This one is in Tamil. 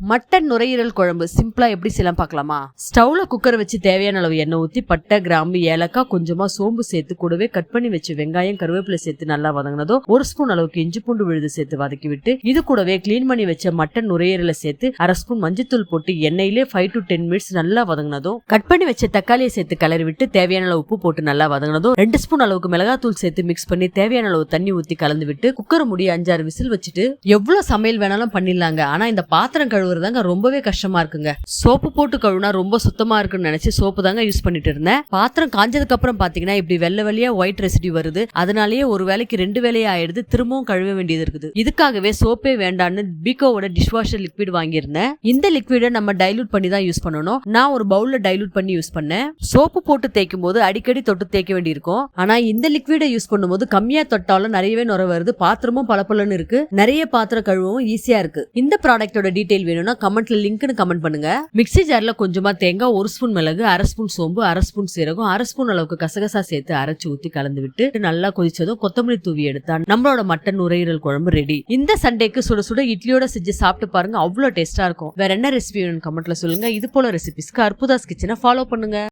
மட்டன் நுரையீரல் குழம்பு சிம்பிளா எப்படி செய்யலாம் பார்க்கலாமா? ஸ்டவ்ல குக்கர் வச்சு தேவையான அளவு எண்ணெய் ஊத்தி பட்டை, கிராம்பு, ஏலக்காய், கொஞ்சமா சோம்பு சேர்த்து கூடவே கட் பண்ணி வச்சு வெங்காயம், கருவேப்பிலை சேர்த்து நல்லா வதங்கினதோ 1 ஸ்பூன் அளவுக்கு இஞ்சி பூண்டு விழுது சேர்த்து வதக்கி விட்டு இது கூடவே கிளீன் பண்ணி வச்ச மட்டன் நுரையீரலை சேர்த்து 1/2 ஸ்பூன் மஞ்சத்தூள் போட்டு எண்ணெயிலே 5 to 10 மினிட்ஸ் நல்லா வதங்கினதோ கட் பண்ணி வச்ச தக்காளியை சேர்த்து கிளறி விட்டு தேவையான அளவு உப்பு போட்டு நல்லா வதங்கினதோ 2 ஸ்பூன் அளவுக்கு மிளகாத்தூள் சேர்த்து மிக்ஸ் பண்ணி தேவையான அளவு தண்ணி ஊத்தி கலந்து விட்டு குக்கர் மூடி 5-6 விசில் வச்சுட்டு எவ்வளவு சமையல் வேணாலும் பண்ணிடலாங்க. ஆனா இந்த பாத்திரம் கழுவுறதாங்க ரொம்பவே கஷ்டமா இருக்குங்க. சோப்பு போட்டு கழுவுனா ரொம்ப சுத்தமா இருக்குன்னு நினைச்சு சோப்பு தாங்க யூஸ் பண்ணிட்டு இருந்தேன். பாத்திரம் காஞ்சதுக்கு அப்புறம் பாத்தீங்கன்னா இப்படி வெள்ளை வெள்ளையா ஒயிட் ரெசிடியூ வருது. அதனாலேயே ஒரு வேலைக்கு 2 வேலையா ஆயிடுது. திரும்பவும் கழுவ வேண்டியது இருக்குது. இதுக்காகவே சோப்பே வேண்டான்னு பீகோவோட டிஷ்வாஷர் லிக்விட் வாங்கியிருந்தேன். இந்த லிக்விட நம்ம டைலூட் பண்ணி தான் யூஸ் பண்ணணும். நான் ஒரு பவுல்ல டைலூட் பண்ணி யூஸ் பண்ணேன். சோப்பு போட்டு தேய்க்கும் போது அடிக்கடி தொட்டு தேய்க்க வேண்டியிருக்கும். ஆனா இந்த லிக்விட யூஸ் பண்ணும்போது கம்மியா தொட்டாலும் நிறையவே நுர வருது. பாத்திரமும் பளபளன்னு இருக்கு. நிறைய பாத்திரம் கழுவவும் ஈஸியா இருக்கு. இந்த ப்ராடக்ட்டோட டீடைல் வேணும்னா கமெண்ட்ல லிங்க்னு கமெண்ட் பண்ணுங்க. மிக்ஸி ஜார்ல கொஞ்சமா தேங்காய், 1 ஸ்பூன் மிளகு, 1/2 ஸ்பூன் சோம்பு, 1/2 ஸ்பூன் சீரகம், 1/2 ஸ்பூன் அளவுக்கு கசகசா சேர்த்து அரைச்சு ஊத்தி கலந்து விட்டு நல்லா கொதிச்சதும் கொத்தமல்லி தூவி எடுத்தா நம்மளோட மட்டன் நுரையீரல் குழம்பு ரெடி. இந்த சண்டேக்கு சுட சுட இட்லியோட செஞ்சு சாப்பிட்டு பாருங்க, அவ்வளவு டேஸ்டா இருக்கும். வேற என்ன ரெசிபி வேணும்னு கமெண்ட்ல சொல்லுங்க. இது போல ரெசிபிஸ்க்கு அற்புதாஸ் கிச்சனை ஃபாலோ பண்ணுங்க.